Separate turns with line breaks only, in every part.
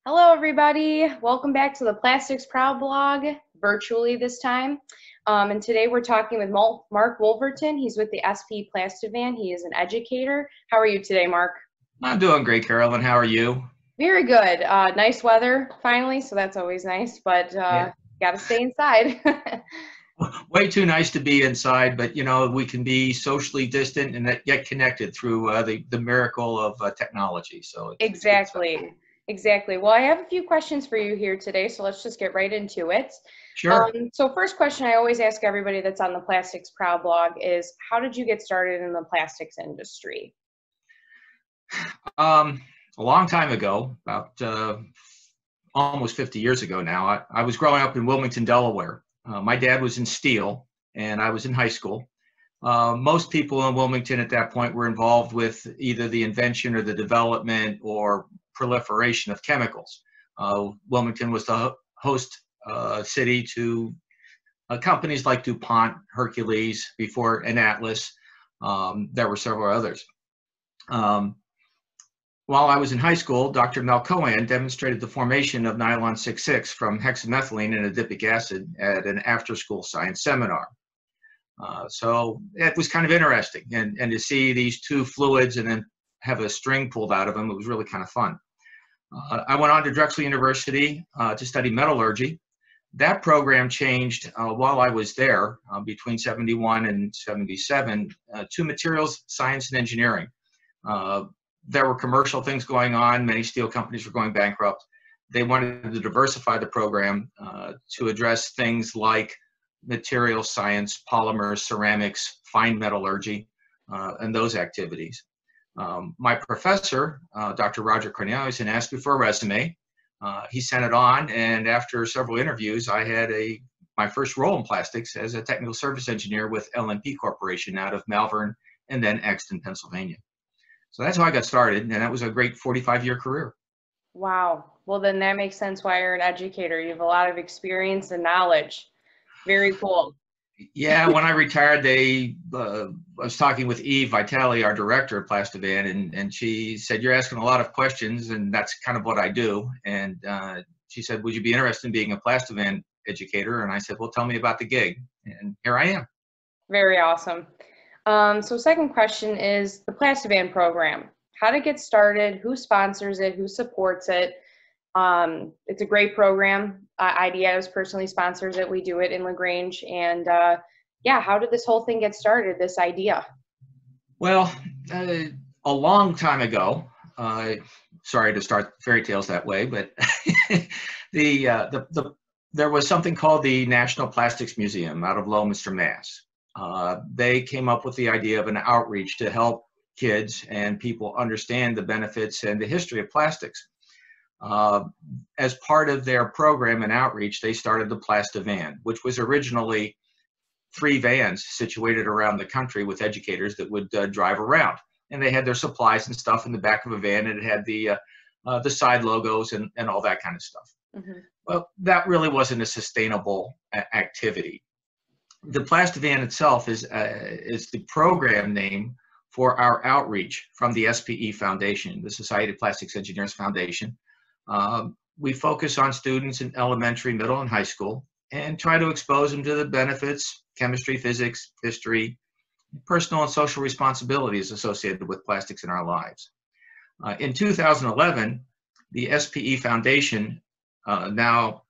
Hello, everybody. Welcome back to the Plastics Proud blog, virtually this time. And today we're talking with Mark Wolverton. He's with the SPE Plastivan. He is an educator. How are you today, Mark?
I'm doing great, Carolyn. How are you?
Very good. Nice weather finally, so that's always nice, but
Yeah.
got to stay inside.
Way too nice to be inside, but we can be socially distant and yet connected through the miracle of technology. So it's good stuff.
Exactly. Exactly. Well, I have a few questions for you here today, so let's just get right into it.
Sure.
So first question I always ask everybody that's on the Plastics Proud blog is, how did you get started in the plastics industry?
A long time ago, about almost 50 years ago now, I was growing up in Wilmington, Delaware. My dad was in steel, and I was in high school. Most people in Wilmington at that point were involved with either the invention or the development or proliferation of chemicals. Wilmington was the host city to companies like DuPont, Hercules, and Atlas. There were several others. While I was in high school, Dr. Melcoan demonstrated the formation of nylon 6,6 from hexamethylene and adipic acid at an after-school science seminar. So it was kind of interesting, and to see these two fluids and then have a string pulled out of them, it was really kind of fun. I went on to Drexel University to study metallurgy. That program changed while I was there between 71 and 77 to materials science and engineering. There were commercial things going on. Many steel companies were going bankrupt. They wanted to diversify the program to address things like material science, polymers, ceramics, fine metallurgy, and those activities. My professor, Dr. Roger Cornelius, asked me for a resume. He sent it on, and after several interviews, I had my first role in plastics as a technical service engineer with LNP Corporation out of Malvern and then Exton, Pennsylvania. So that's how I got started, and that was a great 45-year career.
Wow. Well, then that makes sense why you're an educator. You have a lot of experience and knowledge. Very cool.
Yeah, when I retired, I was talking with Eve Vitale, our director at Plastivan, and she said, "You're asking a lot of questions, and that's kind of what I do." And she said, "Would you be interested in being a Plastivan educator?" And I said, "Well, tell me about the gig." And here I am.
Very awesome. So second question is the Plastivan program. How to get started, who sponsors it, who supports it. It's a great program. IDEAS personally sponsors it. We do it in LaGrange. And yeah, how did this whole thing get started, this idea?
Well, a long time ago, sorry to start fairy tales that way, but there was something called the National Plastics Museum out of Leominster, Mass. They came up with the idea of an outreach to help kids and people understand the benefits and the history of plastics. As part of their program and outreach, they started the Plastivan, which was originally 3 vans situated around the country with educators that would drive around. And they had their supplies and stuff in the back of a van, and it had the side logos and all that kind of stuff. Mm-hmm. Well, that really wasn't a sustainable activity. The Plastivan itself is the program name for our outreach from the SPE Foundation, the Society of Plastics Engineers Foundation. We focus on students in elementary, middle, and high school and try to expose them to the benefits, chemistry, physics, history, personal and social responsibilities associated with plastics in our lives. In 2011, the SPE Foundation now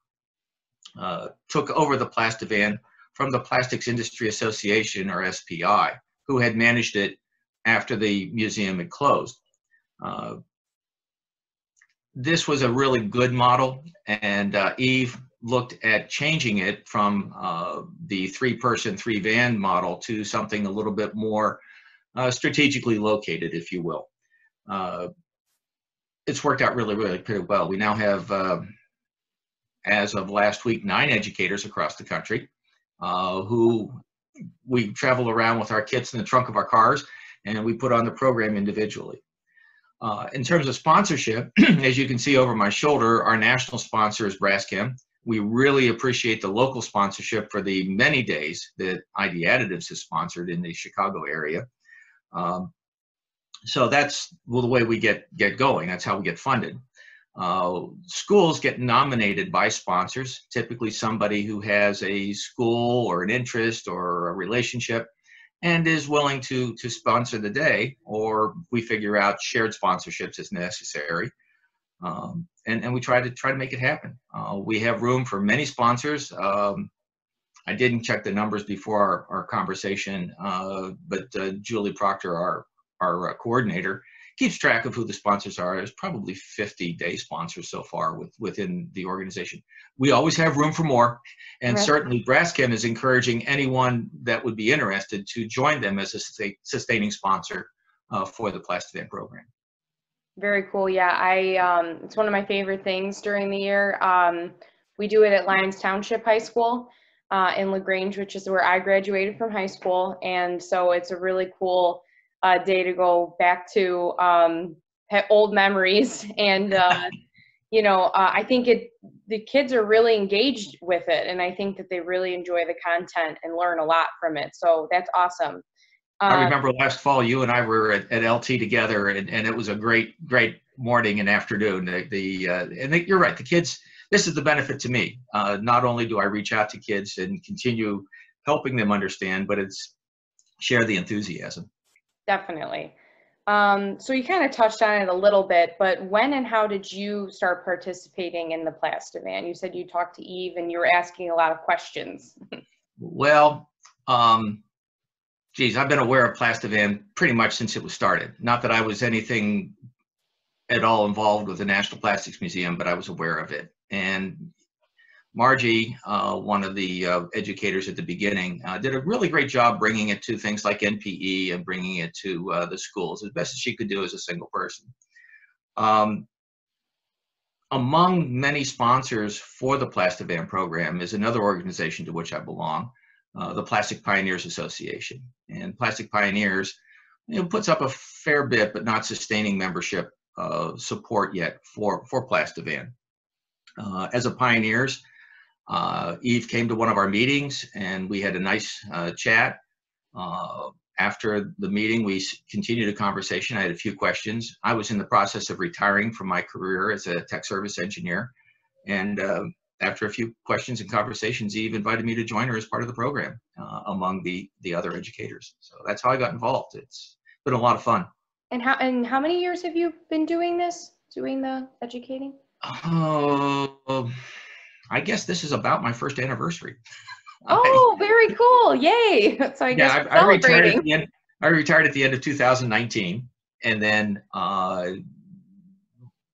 took over the Plastivan from the Plastics Industry Association, or SPI, who had managed it after the museum had closed. This was a really good model, and Eve looked at changing it from the 3-person, 3-van model to something a little bit more strategically located, if you will. It's worked out really, really pretty well. We now have, as of last week, 9 educators across the country who we travel around with our kits in the trunk of our cars, and we put on the program individually. In terms of sponsorship, as you can see over my shoulder, our national sponsor is Braskem. We really appreciate the local sponsorship for the many days that ID Additives has sponsored in the Chicago area. So that's the way we get going. That's how we get funded. Schools get nominated by sponsors, typically somebody who has a school or an interest or a relationship and is willing to sponsor the day, or we figure out shared sponsorships as necessary. And we try to make it happen. We have room for many sponsors. I didn't check the numbers before our conversation, but Julie Proctor, our coordinator, keeps track of who the sponsors are. There's probably 50 day sponsors so far within the organization. We always have room for more, and
Right.
certainly Braskem is encouraging anyone that would be interested to join them as a sustaining sponsor for the Plastivan program.
Very cool. Yeah, it's one of my favorite things during the year. We do it at Lyons Township High School in LaGrange, which is where I graduated from high school. And so it's a really cool day to go back to old memories. And, I think the kids are really engaged with it. And I think that they really enjoy the content and learn a lot from it. So that's awesome.
I remember last fall, you and I were at LT together, and it was a great morning and afternoon. You're right, the kids, this is the benefit to me. Not only do I reach out to kids and continue helping them understand, but it's share the enthusiasm.
Definitely. So you kind of touched on it a little bit, but when and how did you start participating in the Plastivan? You said you talked to Eve and you were asking a lot of questions.
Well, geez, I've been aware of Plastivan pretty much since it was started. Not that I was anything at all involved with the National Plastics Museum, but I was aware of it. And Margie, one of the educators at the beginning, did a really great job bringing it to things like NPE and bringing it to the schools as best as she could do as a single person. Among many sponsors for the Plastivan program is another organization to which I belong, the Plastic Pioneers Association. And Plastic Pioneers puts up a fair bit, but not sustaining membership support yet for Plastivan. As a Pioneers, Eve came to one of our meetings and we had a nice chat. After the meeting, we continued a conversation. I had a few questions. I was in the process of retiring from my career as a tech service engineer. And after a few questions and conversations, Eve invited me to join her as part of the program among the other educators. So that's how I got involved. It's been a lot of fun.
And how many years have you been doing the educating?
I guess this is about my first anniversary.
Oh, very cool. Yay. So I guess
I retired at the end. I retired at the end of 2019. And then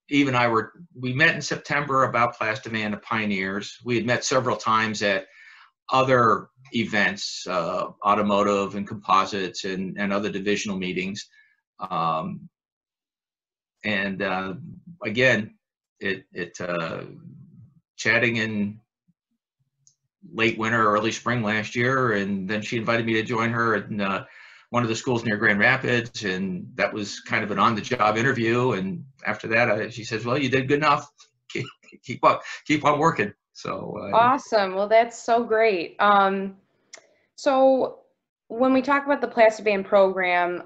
Eve and I we met in September about Plastivan and Pioneers. We had met several times at other events, automotive and composites and other divisional meetings. Again, chatting in late winter, early spring last year, and then she invited me to join her in one of the schools near Grand Rapids, and that was kind of an on-the-job interview. And after that, she says, "Well, you did good enough. Keep on working." So
awesome. Well, that's so great. So when we talk about the Plastivan program,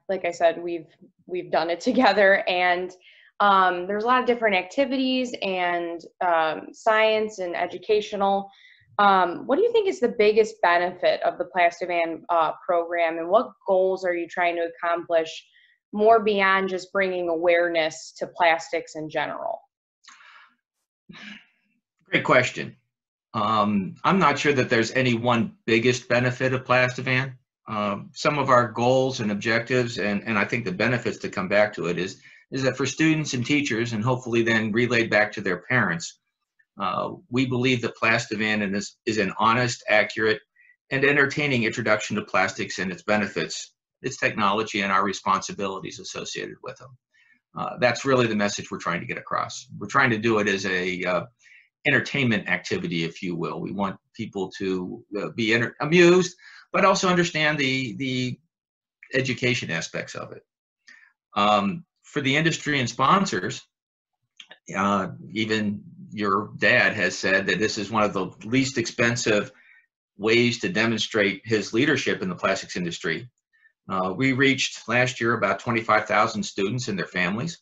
like I said, we've done it together, and there's a lot of different activities and science and educational. What do you think is the biggest benefit of the Plastivan program, and what goals are you trying to accomplish more beyond just bringing awareness to plastics in general?
Great question. I'm not sure that there's any one biggest benefit of Plastivan. Some of our goals and objectives, and I think the benefits to come back to it is that for students and teachers, and hopefully then relayed back to their parents, we believe that Plastivan is an honest, accurate, and entertaining introduction to plastics and its benefits, its technology, and our responsibilities associated with them. That's really the message we're trying to get across. We're trying to do it as a entertainment activity, if you will. We want people to be amused, but also understand the education aspects of it. For the industry and sponsors, even your dad has said that this is one of the least expensive ways to demonstrate his leadership in the plastics industry. We reached last year about 25,000 students and their families.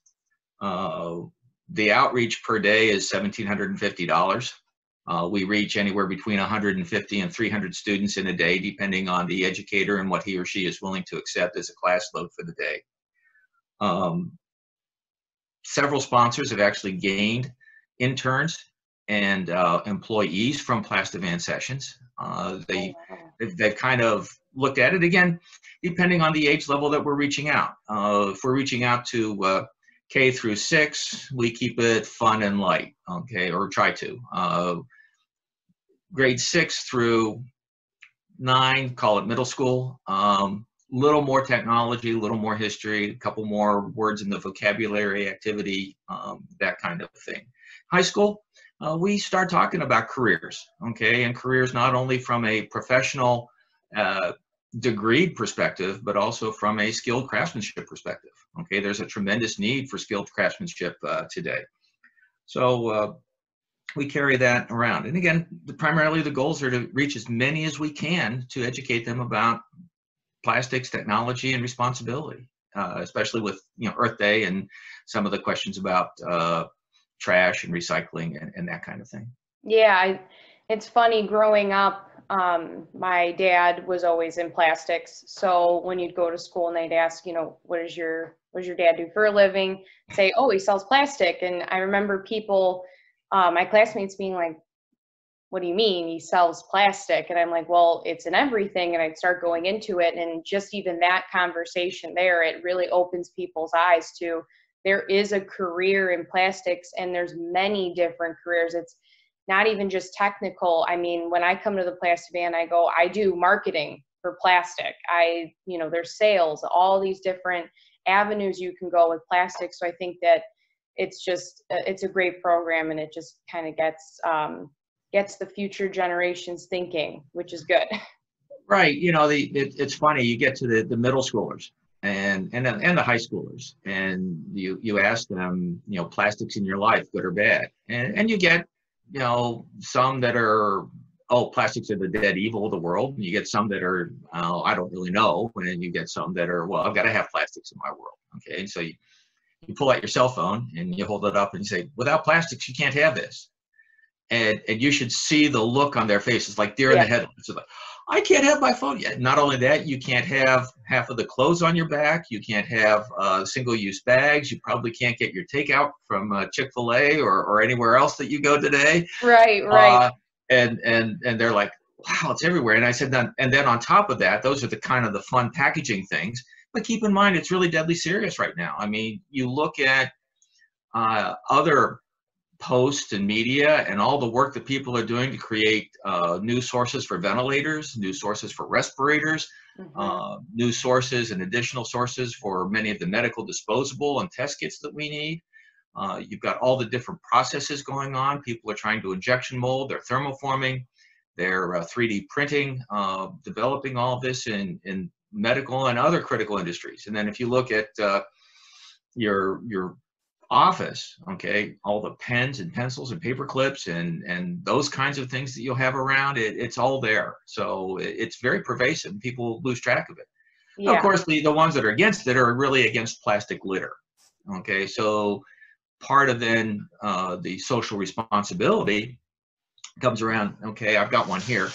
The outreach per day is $1,750. We reach anywhere between 150 and 300 students in a day, depending on the educator and what he or she is willing to accept as a class load for the day. Several sponsors have actually gained interns and employees from Plastivan sessions. They've kind of looked at it, again, depending on the age level that we're reaching out. If we're reaching out to K through 6, we keep it fun and light, okay, or try to. Grade 6 through 9, call it middle school. Little more technology, a little more history, a couple more words in the vocabulary activity, that kind of thing. High school, we start talking about careers, okay, and careers not only from a professional degreed perspective, but also from a skilled craftsmanship perspective, okay. There's a tremendous need for skilled craftsmanship today. So we carry that around. And again, primarily the goals are to reach as many as we can to educate them about plastics, technology, and responsibility, especially with, you know, Earth Day and some of the questions about trash and recycling and that kind of thing.
Yeah, it's funny, growing up, my dad was always in plastics. So when you'd go to school and they'd ask, you know, what does your dad do for a living? Say, oh, he sells plastic. And I remember people, my classmates being like, what do you mean he sells plastic? And I'm like, well, it's in everything. And I'd start going into it. And just even that conversation there, it really opens people's eyes to, there is a career in plastics, and there's many different careers. It's not even just technical. I mean, when I come to the Plastivan, I go, I do marketing for plastic. You know, there's sales, all these different avenues you can go with plastic. So I think that it's just, it's a great program, and it just kind of gets the future generations thinking, which is good.
Right. You know, it's funny. You get to the middle schoolers and the high schoolers, and you ask them, you know, plastics in your life, good or bad, and you get, you know, some that are, oh, plastics are the dead evil of the world, and you get some that are, oh, I don't really know, and then you get some that are, well, I've got to have plastics in my world. Okay, and so you pull out your cell phone and you hold it up and you say, without plastics, you can't have this. And you should see the look on their faces, like deer in the headlights. Like, I can't have my phone yet. Not only that, you can't have half of the clothes on your back. You can't have single-use bags. You probably can't get your takeout from Chick-fil-A or anywhere else that you go today.
Right, right.
And they're like, wow, it's everywhere. And I said, and then on top of that, those are the kind of the fun packaging things. But keep in mind, it's really deadly serious right now. I mean, you look at other posts and media and all the work that people are doing to create new sources for ventilators, new sources for respirators, new sources and additional sources for many of the medical disposable and test kits that we need. You've got all the different processes going on. People are trying to injection mold, they're thermoforming, they're 3D printing, developing all of this in medical and other critical industries. And then if you look at your office, okay, all the pens and pencils and paper clips and those kinds of things that you'll have around, it's all there. So it's very pervasive. People lose track of it. Yeah. Of course, the ones that are against it are really against plastic litter. Okay, so part of then the social responsibility comes around, okay, I've got one here.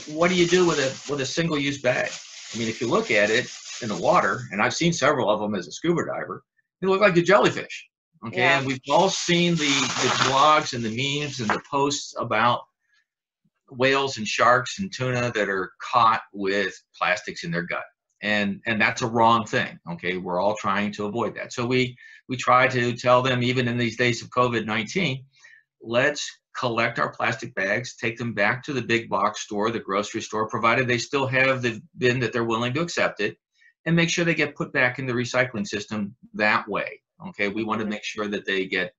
What do you do with a single-use bag? I mean, if you look at it in the water, and I've seen several of them as a scuba diver, they look like a jellyfish. Okay, yeah. And we've all seen the blogs and the memes and the posts about whales and sharks and tuna that are caught with plastics in their gut. And that's a wrong thing. Okay, we're all trying to avoid that. So we try to tell them, even in these days of COVID-19, let's collect our plastic bags, take them back to the big box store, the grocery store, provided they still have the bin that they're willing to accept it, and make sure they get put back in the recycling system that way. Okay, we want to make sure that they get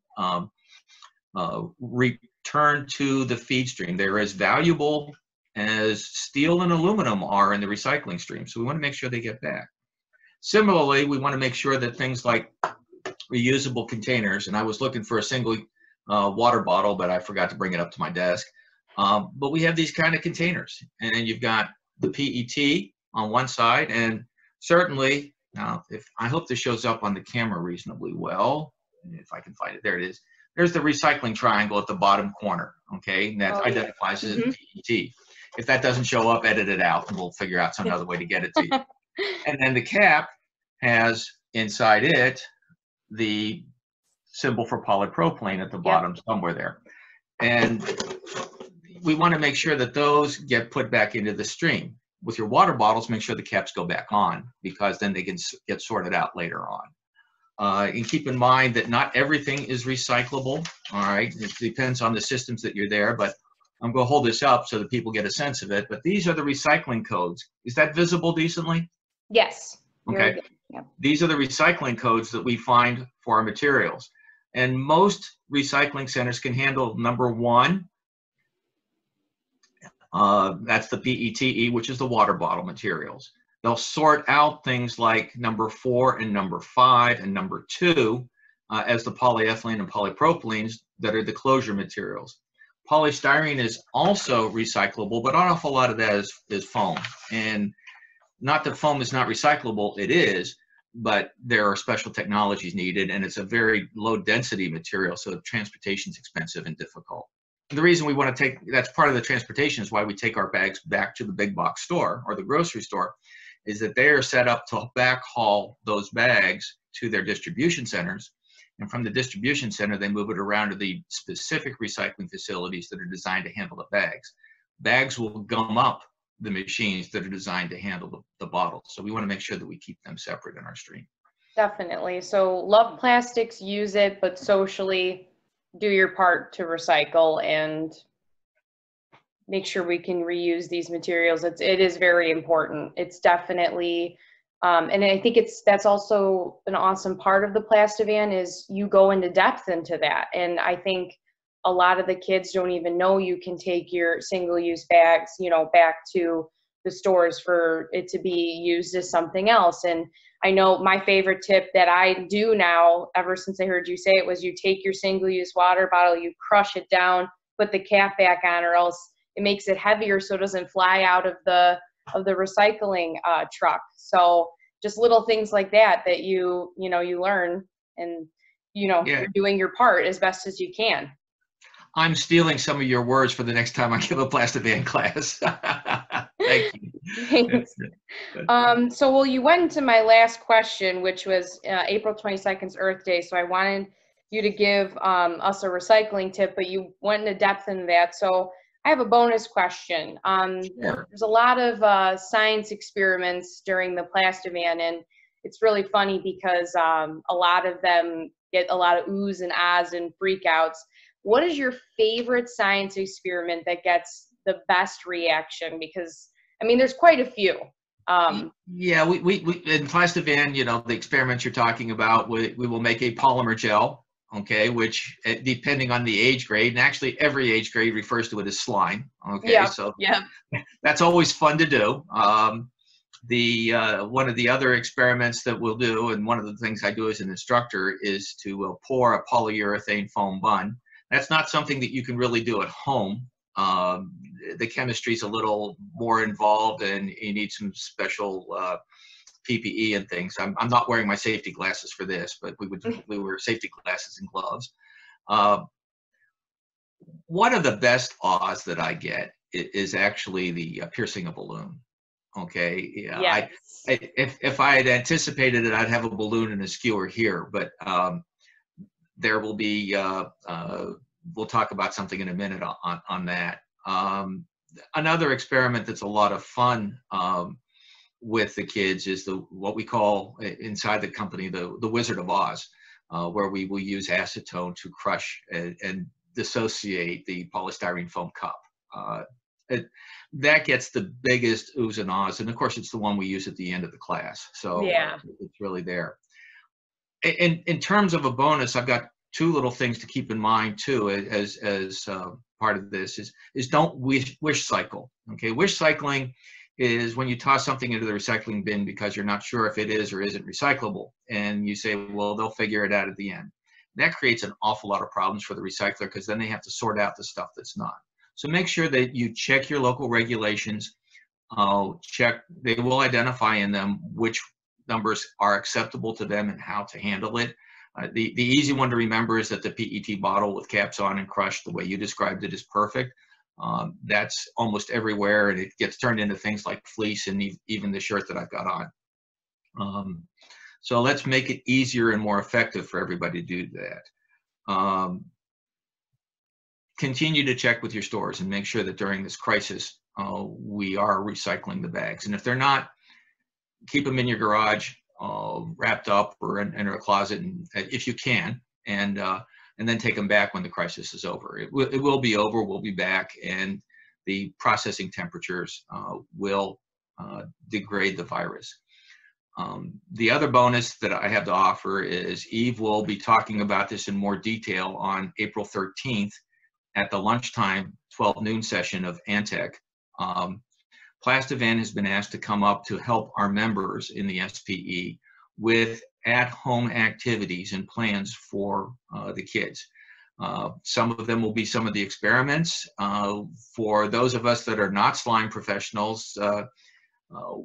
returned to the feed stream. They're as valuable as steel and aluminum are in the recycling stream, so we want to make sure they get back. Similarly, we want to make sure that things like reusable containers, and I was looking for a single water bottle, but I forgot to bring it up to my desk. But we have these kind of containers, and you've got the PET on one side, and certainly, now, I hope this shows up on the camera reasonably well. if I can find it, there it is. There's the recycling triangle at the bottom corner, okay? And that identifies as PET. If that doesn't show up, edit it out, and we'll figure out some other way to get it to you. And then the cap has inside it the symbol for polypropylene at the bottom somewhere there. And we want to make sure that those get put back into the stream. With your water bottles, make sure the caps go back on, because then they can get sorted out later on. And keep in mind that not everything is recyclable, all right? It depends on the systems that you're there, but I'm going to hold this up so that people get a sense of it. But these are the recycling codes. Is that visible decently?
Yes.
Okay. Yeah. These are the recycling codes that we find for our materials. And most recycling centers can handle number 1. That's the PETE, which is the water bottle materials. They'll sort out things like number 4 and number 5 and number 2 as the polyethylene and polypropylenes that are the closure materials. Polystyrene is also recyclable, but an awful lot of that is foam. And not that foam is not recyclable, it is, but there are special technologies needed, and it's a very low density material, so transportation is expensive and difficult. The reason we want to take, that's part of the transportation, is why we take our bags back to the big box store or the grocery store, is that they are set up to backhaul those bags to their distribution centers. And from the distribution center, they move it around to the specific recycling facilities that are designed to handle the bags. Bags will gum up the machines that are designed to handle the bottles. So we want to make sure that we keep them separate in our stream.
Definitely. So love plastics, use it, but socially do your part to recycle and make sure we can reuse these materials. It is very important. It's definitely, and I think that's also an awesome part of the Plastivan, is you go into depth into that. And I think a lot of the kids don't even know you can take your single-use bags, back to the stores for it to be used as something else. And I know my favorite tip that I do now, ever since I heard you say it, was you take your single-use water bottle, you crush it down, put the cap back on, or else it makes it heavier so it doesn't fly out of the recycling truck. So just little things like that you learn, and you're doing your part as best as you can.
I'm stealing some of your words for the next time I give a Plastivan class. Thank you.
Thanks. So you went into my last question, which was April 22nd's Earth Day. So I wanted you to give us a recycling tip, but you went into depth into that. So I have a bonus question.
Sure.
There's a lot of science experiments during the Plastivan, and it's really funny because a lot of them get a lot of oohs and ahs and freakouts. What is your favorite science experiment that gets the best reaction? Because, I mean, there's quite a few.
Yeah, we in Plastivan, the experiments you're talking about, we will make a polymer gel, okay, which depending on the age grade, and actually every age grade refers to it as slime, okay,
yeah,
so
yeah.
That's always fun to do. One of the other experiments that we'll do, and one of the things I do as an instructor, is to pour a polyurethane foam bun. That's not something that you can really do at home. The chemistry is a little more involved, and you need some special PPE and things. I'm not wearing my safety glasses for this, but we wear safety glasses and gloves. One of the best ahs that I get is actually the piercing a balloon. Okay, yeah.
Yes.
If I had anticipated it, I'd have a balloon and a skewer here, but there will be, we'll talk about something in a minute on that. Another experiment that's a lot of fun with the kids is what we call inside the company the Wizard of Oz, where we will use acetone to crush and dissociate the polystyrene foam cup. That gets the biggest oohs and ahs, and of course it's the one we use at the end of the class, so yeah. It's really there. In terms of a bonus, I've got two little things to keep in mind too, as part of this is don't wish cycle. Okay, wish cycling is when you toss something into the recycling bin because you're not sure if it is or isn't recyclable, and you say, well, they'll figure it out at the end. That creates an awful lot of problems for the recycler, because then they have to sort out the stuff that's not. So make sure that you check your local regulations. They will identify in them which numbers are acceptable to them and how to handle it. The easy one to remember is that the PET bottle with caps on and crushed, the way you described it, is perfect. That's almost everywhere, and it gets turned into things like fleece and even the shirt that I've got on. So let's make it easier and more effective for everybody to do that. Continue to check with your stores and make sure that during this crisis, we are recycling the bags. And if they're not, keep them in your garage, wrapped up or in a closet, and if you can, and then take them back when the crisis is over. It will be over. We'll be back, and the processing temperatures will degrade the virus. The other bonus that I have to offer is Eve will be talking about this in more detail on April 13th at the lunchtime 12 noon session of Antec. Plastivan has been asked to come up to help our members in the SPE with at-home activities and plans for the kids. Some of them will be some of the experiments. For those of us that are not slime professionals,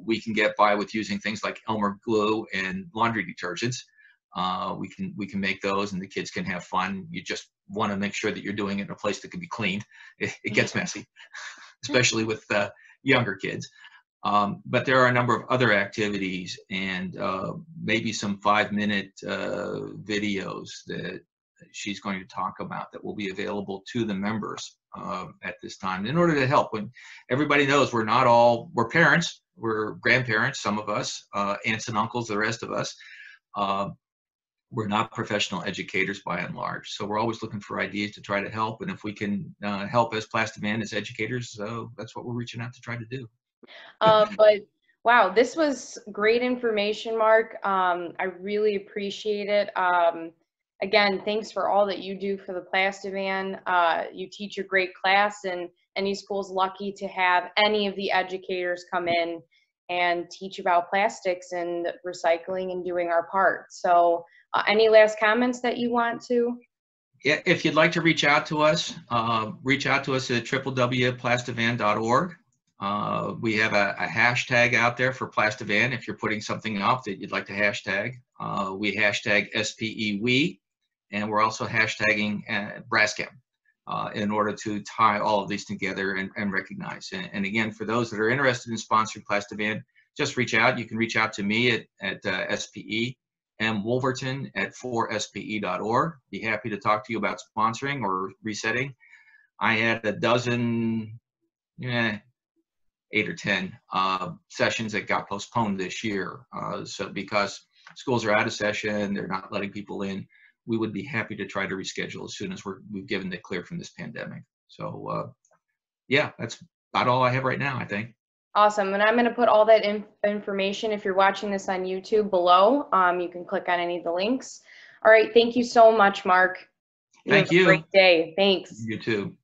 we can get by with using things like Elmer glue and laundry detergents. We can make those, and the kids can have fun. You just want to make sure that you're doing it in a place that can be cleaned. It gets messy, especially with younger kids. But there are a number of other activities, and maybe some 5-minute videos that she's going to talk about that will be available to the members at this time in order to help. When everybody knows we're parents, we're grandparents, some of us, aunts and uncles, the rest of us. We're not professional educators by and large, so we're always looking for ideas to try to help. And if we can help as Plastivan, as educators, that's what we're reaching out to try to do.
But wow, this was great information, Mark. I really appreciate it. Again, thanks for all that you do for the Plastivan. You teach a great class, and any school's lucky to have any of the educators come in and teach about plastics and recycling and doing our part. So any last comments that you want to?
Yeah, if you'd like to reach out to us at www.plastivan.org. We have a hashtag out there for Plastivan. If you're putting something up that you'd like to hashtag, we hashtag SPEWE, and we're also hashtagging Brascam in order to tie all of these together and recognize. And again, for those that are interested in sponsoring Plastivan, just reach out. You can reach out to me at SPE mvolverton at 4spe.org. Be happy to talk to you about sponsoring or resetting. I had a dozen, 8 or 10 sessions that got postponed this year. So because schools are out of session, they're not letting people in, we would be happy to try to reschedule as soon as we've given the clear from this pandemic. So yeah, that's about all I have right now, I think.
Awesome. And I'm going to put all that information, if you're watching this on YouTube, below. You can click on any of the links. All right. Thank you so much, Mark.
Thank you.
Have a great day. Thanks.
You too.